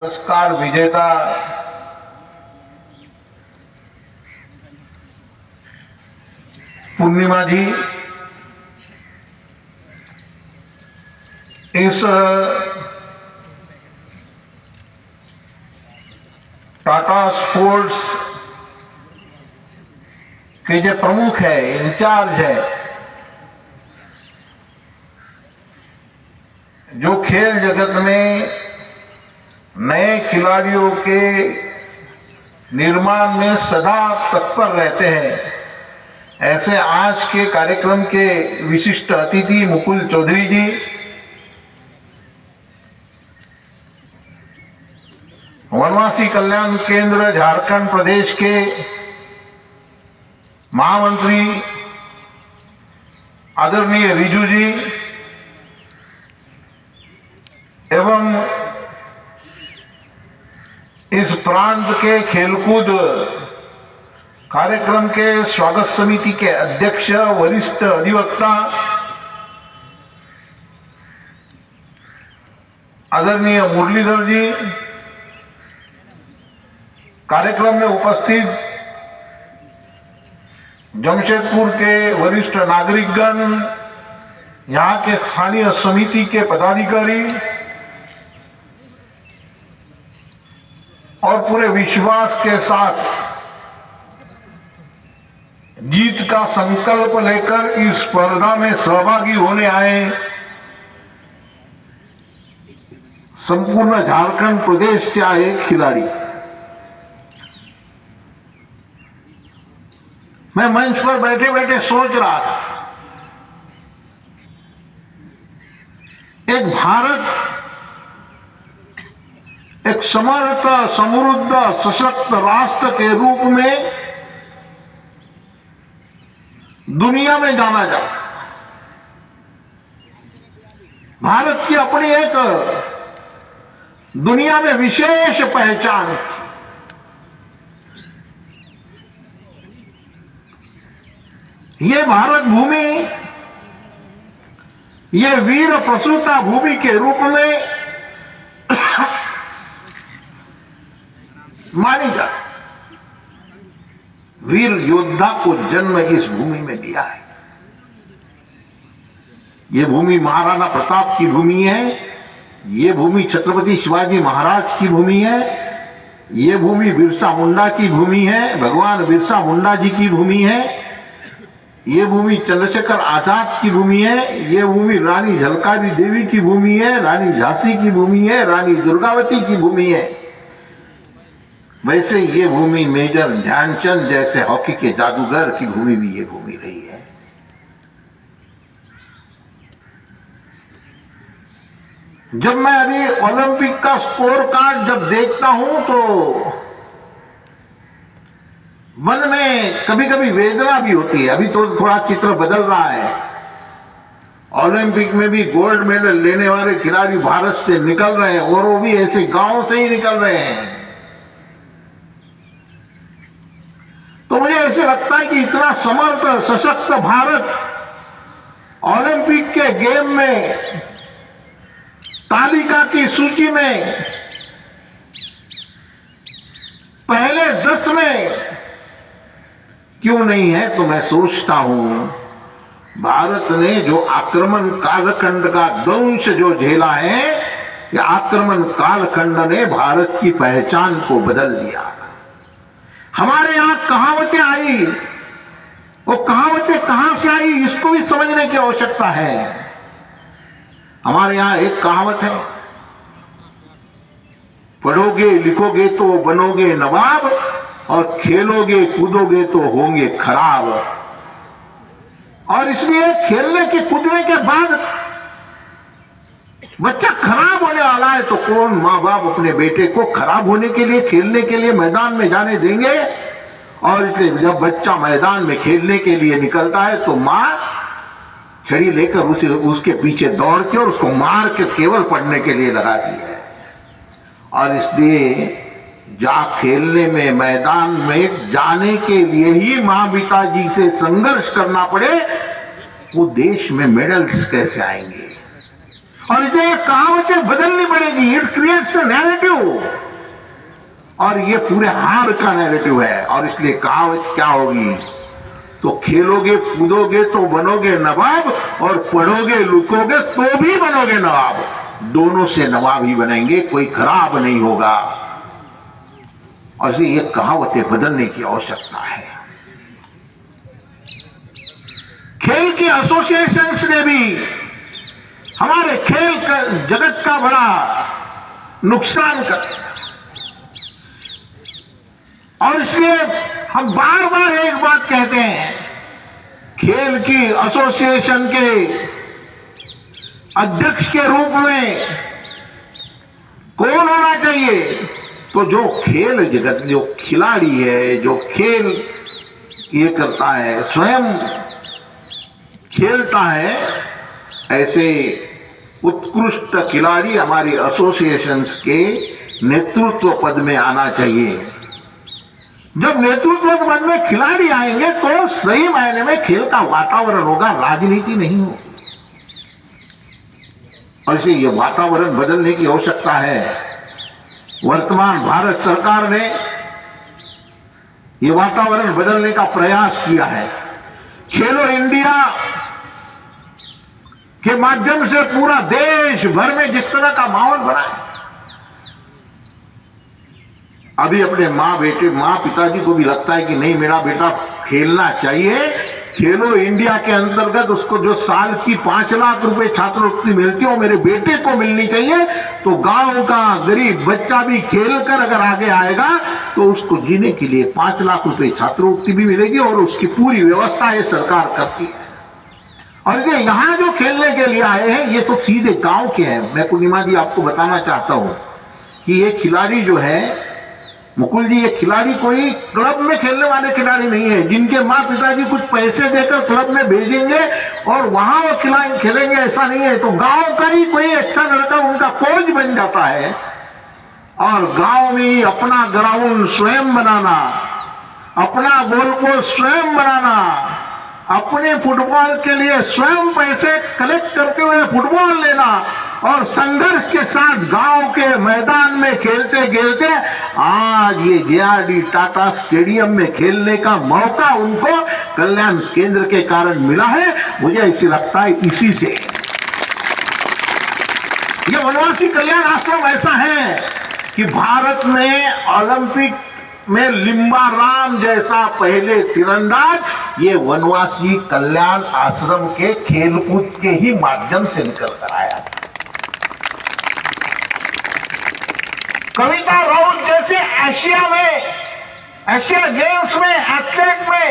पुरस्कार विजेता पूर्णिमा जी इस टाटा स्पोर्ट्स के जो प्रमुख है, इंचार्ज है, जो खेल जगत में नए खिलाड़ियों के निर्माण में सदा तत्पर रहते हैं, ऐसे आज के कार्यक्रम के विशिष्ट अतिथि मुकुल चौधरी जी, वनवासी कल्याण केंद्र झारखंड प्रदेश के महामंत्री आदरणीय रिजू जी एवं इस प्रांत के खेलकूद कार्यक्रम के स्वागत समिति के अध्यक्ष वरिष्ठ अधिवक्ता आदरणीय मुरलीधर जी, कार्यक्रम में उपस्थित जमशेदपुर के वरिष्ठ नागरिकगण, यहाँ के स्थानीय समिति के पदाधिकारी और पूरे विश्वास के साथ जीत का संकल्प लेकर इस स्पर्धा में सहभागी होने आए संपूर्ण झारखंड प्रदेश से आए खिलाड़ी, मैं मंच पर बैठे बैठे सोच रहा था, एक भारत एक समर्थ, समृद्ध, सशक्त राष्ट्र के रूप में दुनिया में जाना जाता। भारत की अपनी एक दुनिया में विशेष पहचान है। ये भारत भूमि, ये वीर प्रसूता भूमि के रूप में मानी जाती। वीर योद्धा को जन्म इस भूमि में दिया है। ये भूमि महाराणा प्रताप की भूमि है, ये भूमि छत्रपति शिवाजी महाराज की भूमि है, ये भूमि बिरसा मुंडा की भूमि है, भगवान बिरसा मुंडा जी की भूमि है, ये भूमि चंद्रशेखर आजाद की भूमि है, ये भूमि रानी झलकारी देवी की भूमि है, रानी झांसी की भूमि है, रानी दुर्गावती की भूमि है। वैसे ये भूमि मेजर ध्यानचंद जैसे हॉकी के जादूगर की भूमि भी ये भूमि रही है। जब मैं अभी ओलंपिक का स्कोर कार्ड जब देखता हूं तो मन में कभी कभी वेदना भी होती है। अभी तो थोड़ा चित्र बदल रहा है। ओलंपिक में भी गोल्ड मेडल लेने वाले खिलाड़ी भारत से निकल रहे हैं और वो भी ऐसे गांव से ही निकल रहे हैं। तो मुझे ऐसे लगता है कि इतना समर्थ, सशक्त भारत ओलंपिक के गेम में तालिका की सूची में पहले 10 में क्यों नहीं है। तो मैं सोचता हूं, भारत ने जो आक्रमण कालखंड का दंश जो झेला है, ये आक्रमण कालखंड ने भारत की पहचान को बदल दिया। हमारे यहां कहावतें आई, वो कहावतें कहां से आई इसको भी समझने की आवश्यकता है। हमारे यहां एक कहावत है, पढ़ोगे लिखोगे तो बनोगे नवाब और खेलोगे कूदोगे तो होंगे खराब। और इसलिए खेलने के कूदने के बाद बच्चा खराब होने वाला है तो कौन माँ बाप अपने बेटे को खराब होने के लिए, खेलने के लिए मैदान में जाने देंगे। और इसलिए जब बच्चा मैदान में खेलने के लिए निकलता है तो माँ छड़ी लेकर उसके पीछे दौड़ के और उसको मार के केवल पढ़ने के लिए लगाती है। और इसलिए जा खेलने में मैदान में जाने के लिए ही माँ पिताजी से संघर्ष करना पड़े, वो देश में मेडल्स कैसे आएंगे। और ये कहावतें बदलनी पड़ेगी। इट क्रिएट्स अ नैरेटिव, और ये पूरे हार का नैरेटिव है। और इसलिए कहावत क्या होगी, तो खेलोगे कूदोगे तो बनोगे नवाब, और पढ़ोगे लुकोगे तो भी बनोगे नवाब। दोनों से नवाब ही बनेंगे, कोई खराब नहीं होगा। और इसलिए ये कहावतें बदलने की आवश्यकता है। खेल के एसोसिएशंस ने भी हमारे खेल का जगत का बड़ा नुकसान कर, और इसलिए हम बार बार एक बात कहते हैं, खेल की एसोसिएशन के अध्यक्ष के रूप में कौन होना चाहिए, तो जो खेल जगत, जो खिलाड़ी है, जो खेल ये करता है, स्वयं खेलता है, ऐसे उत्कृष्ट खिलाड़ी हमारी एसोसिएशंस के नेतृत्व पद में आना चाहिए। जब नेतृत्व पद में खिलाड़ी आएंगे तो सही मायने में खेल का वातावरण होगा, राजनीति नहीं होगी। और इसे ये वातावरण बदलने की आवश्यकता है। वर्तमान भारत सरकार ने ये वातावरण बदलने का प्रयास किया है। खेलो इंडिया के माध्यम से पूरा देश भर में जिस तरह का माहौल बना है, अभी अपने माँ पिताजी को भी लगता है कि नहीं, मेरा बेटा खेलना चाहिए। खेलो इंडिया के अंतर्गत उसको जो साल की 5 लाख रुपए छात्रवृत्ति मिलती है वो मेरे बेटे को मिलनी चाहिए। तो गांव का गरीब बच्चा भी खेलकर अगर आगे आएगा तो उसको जीने के लिए 5 लाख रुपए छात्रवृत्ति भी मिलेगी, और उसकी पूरी व्यवस्था ये सरकार करती है। और ये यहां जो खेलने के लिए आए हैं ये तो सीधे गांव के हैं। मैं पूर्णिमा जी आपको बताना चाहता हूं कि ये खिलाड़ी जो है मुकुल जी, ये खिलाड़ी कोई क्लब में खेलने वाले खिलाड़ी नहीं है, जिनके माँ पिताजी कुछ पैसे देकर क्लब में भेजेंगे और वहां वो खेलेंगे, ऐसा नहीं है। तो गांव का ही कोई अच्छा लड़का उनका कोच बन जाता है, और गांव में अपना ग्राउंड स्वयं बनाना, अपना गोल को स्वयं बनाना, अपने फुटबॉल के लिए स्वयं पैसे कलेक्ट करते हुए फुटबॉल लेना, और संघर्ष के साथ गांव के मैदान में खेलते खेलते आज ये जेआरडी टाटा स्टेडियम में खेलने का मौका उनको कल्याण केंद्र के कारण मिला है। मुझे ऐसे लगता है इसी से ये वनवासी कल्याण आश्रम ऐसा है कि भारत में ओलंपिक में लिम्बाराम जैसा पहले तीरंदाज ये वनवासी कल्याण आश्रम के खेलकूद के ही माध्यम से निकल कर आया था। कविता राउत जैसे एशिया गेम्स में एथलेट में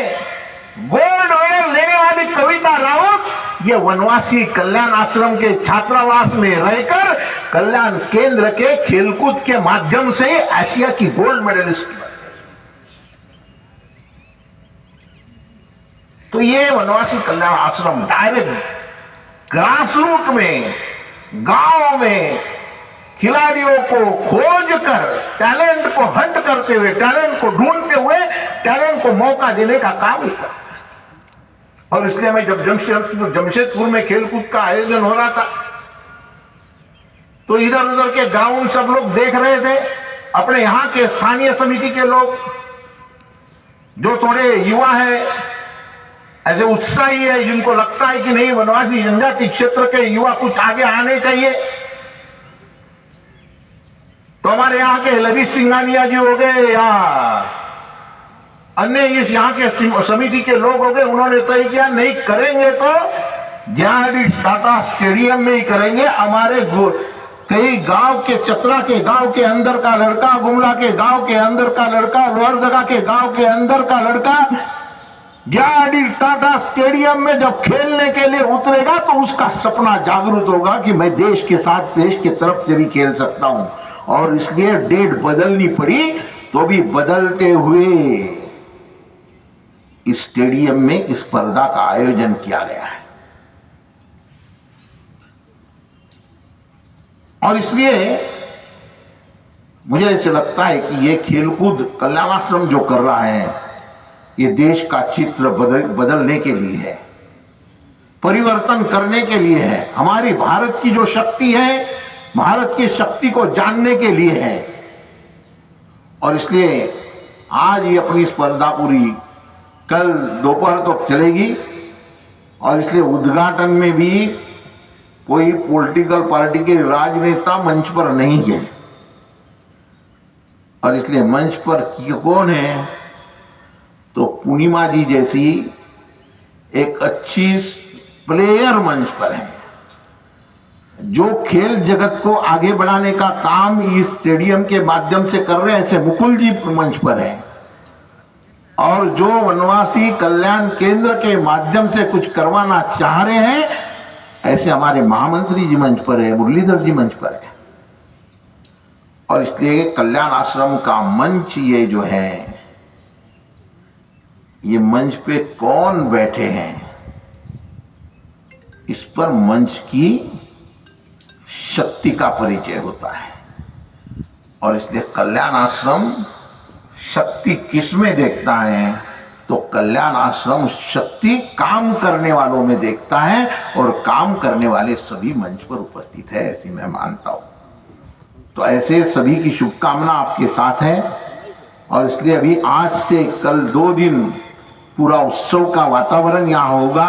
गोल्ड मेडल लेने वाली कविता राउत ये वनवासी कल्याण आश्रम के छात्रावास में रहकर कल्याण केंद्र के खेलकूद के माध्यम से एशिया की गोल्ड मेडलिस्ट बनी। तो ये वनवासी कल्याण आश्रम डायरेक्ट ग्रासरूट में, गांव में खिलाड़ियों को खोज कर, टैलेंट को हंट करते हुए, टैलेंट को ढूंढते हुए टैलेंट को मौका देने का काम ही करता है। और इसलिए मैं जब जमशेदपुर में खेलकूद का आयोजन हो रहा था तो इधर उधर के ग्राउंड सब लोग देख रहे थे। अपने यहां के स्थानीय समिति के लोग जो थोड़े युवा है, ऐसे उत्साही है, जिनको लगता है कि नहीं वनवासी जनजाति क्षेत्र के युवा कुछ आगे आने चाहिए, तो हमारे यहाँ के ललित सिंघानिया जी हो गए या अन्य इस यहाँ के समिति के लोग हो गए, उन्होंने तय किया नहीं करेंगे तो जेआरडी टाटा स्टेडियम में ही करेंगे। हमारे कई गांव के, चतरा के गांव के अंदर का लड़का, गुमला के गांव के अंदर का लड़का, लोहरदगा के गांव के अंदर का लड़का जेआरडी टाटा स्टेडियम में जब खेलने के लिए उतरेगा तो उसका सपना जागृत होगा कि मैं देश के साथ, देश की तरफ से भी खेल सकता हूं। और इसलिए डेट बदलनी पड़ी तो भी बदलते हुए इस स्टेडियम में इस स्पर्धा का आयोजन किया गया है। और इसलिए मुझे ऐसे लगता है कि ये खेलकूद कल्याणाश्रम जो कर रहा है ये देश का चित्र बदलने के लिए है। परिवर्तन करने के लिए है, हमारी भारत की जो शक्ति है, भारत की शक्ति को जानने के लिए है। और इसलिए आज ये अपनी स्पर्धा पूरी कल दोपहर तक चलेगी और इसलिए उद्घाटन में भी कोई पॉलिटिकल पार्टी के राजनेता मंच पर नहीं है। और इसलिए मंच पर कौन है, तो पूर्णिमा जी जैसी एक अच्छी प्लेयर मंच पर है, जो खेल जगत को आगे बढ़ाने का काम इस स्टेडियम के माध्यम से कर रहे हैं, ऐसे मुकुल जी मंच पर है। और जो वनवासी कल्याण केंद्र के माध्यम से कुछ करवाना चाह रहे हैं, ऐसे हमारे महामंत्री जी मंच पर है, मुरलीधर जी मंच पर है। और इसलिए कल्याण आश्रम का मंच ये जो है, ये मंच पे कौन बैठे हैं, इस पर मंच की शक्ति का परिचय होता है। और इसलिए कल्याण आश्रम शक्ति किसमें देखता है, तो कल्याण आश्रम शक्ति काम करने वालों में देखता है और काम करने वाले सभी मंच पर उपस्थित है, ऐसी मैं मानता हूं। तो ऐसे सभी की शुभकामना आपके साथ है। और इसलिए अभी आज से कल 2 दिन पूरा उत्सव का वातावरण यहाँ होगा।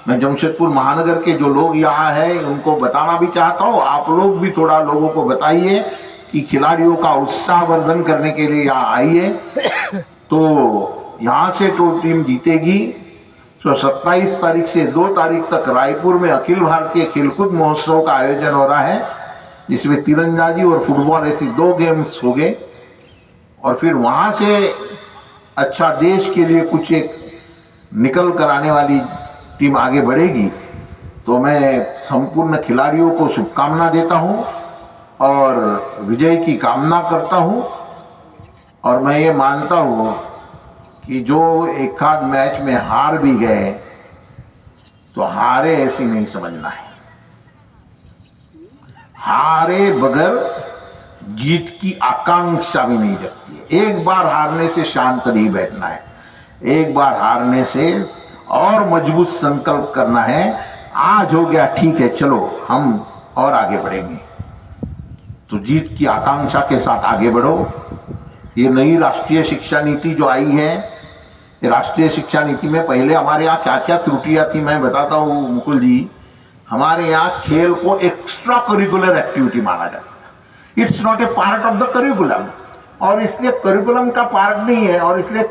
मैं जमशेदपुर महानगर के जो लोग यहाँ हैं उनको बताना भी चाहता हूँ, आप लोग भी थोड़ा लोगों को बताइए कि खिलाड़ियों का उत्साहवर्धन करने के लिए यहाँ आइए। तो यहाँ से तो टीम जीतेगी। तो 27 तारीख से 2 तारीख तक रायपुर में अखिल भारतीय खेलकूद महोत्सव का आयोजन हो रहा है, जिसमें तीरंदाजी और फुटबॉल ऐसी 2 गेम्स हो गए। और फिर वहां से अच्छा देश के लिए कुछ एक निकल कर आने वाली टीम आगे बढ़ेगी। तो मैं संपूर्ण खिलाड़ियों को शुभकामना देता हूं और विजय की कामना करता हूं। और मैं ये मानता हूं कि जो एक आध मैच में हार भी गए तो हारे ऐसी नहीं समझना है, हारे बगैर जीत की आकांक्षा भी नहीं जगती है। एक बार हारने से शांत नहीं बैठना है, एक बार हारने से और मजबूत संकल्प करना है। आज हो गया ठीक है, चलो हम और आगे बढ़ेंगे। तो जीत की आकांक्षा के साथ आगे बढ़ो। ये नई राष्ट्रीय शिक्षा नीति जो आई है, ये राष्ट्रीय शिक्षा नीति में पहले हमारे यहाँ क्या क्या त्रुटियां थी मैं बताता हूँ मुकुल जी। हमारे यहाँ खेल को एक्स्ट्रा करिकुलर एक्टिविटी माना जाता है, it's not a part of the curriculum. और इसलिए करिकुलम का पार्ट नहीं है। और इसलिए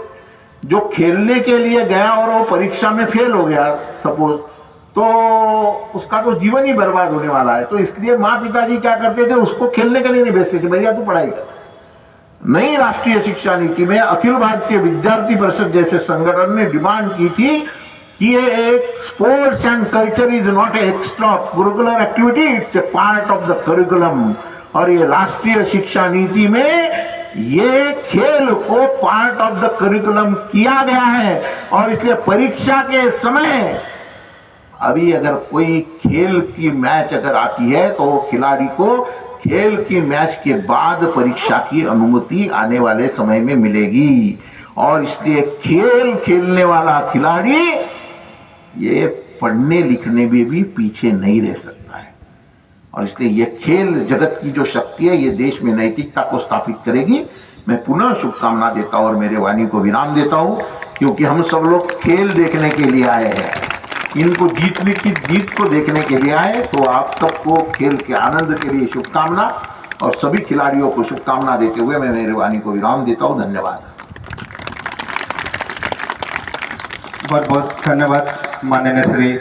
जो खेलने के लिए गया और वो परीक्षा में फेल हो गया सपोज, तो उसका तो जीवन ही बर्बाद होने वाला है। तो इसलिए माँ पिताजी क्या करते थे, उसको खेलने के लिए नहीं भेजते थे, भैया तू पढ़ाई कर। नई राष्ट्रीय शिक्षा नीति में अखिल भारतीय विद्यार्थी परिषद जैसे संगठन ने डिमांड की थी कि ये एक sports and culture is not a extra curricular activity, it's a part of the curriculum. और ये राष्ट्रीय शिक्षा नीति में ये खेल को पार्ट ऑफ द करिकुलम किया गया है। और इसलिए परीक्षा के समय अभी अगर कोई खेल की मैच अगर आती है तो खिलाड़ी को खेल की मैच के बाद परीक्षा की अनुमति आने वाले समय में मिलेगी। और इसलिए खेल खेलने वाला खिलाड़ी ये पढ़ने लिखने में भी पीछे नहीं रह सकता है। और इसलिए ये खेल जगत की जो शक्ति है, ये देश में नैतिकता को स्थापित करेगी। मैं पुनः शुभकामना देता हूं और मेरे वाणी को विराम देता हूं, क्योंकि हम सब लोग खेल देखने के लिए आए हैं, इनको जीत को देखने के लिए आए। तो आप सबको खेल के आनंद के लिए शुभकामना और सभी खिलाड़ियों को शुभकामना देते हुए मैं मेरे वाणी को विराम देता हूं। धन्यवाद। बहुत बहुत धन्यवाद माननीय श्री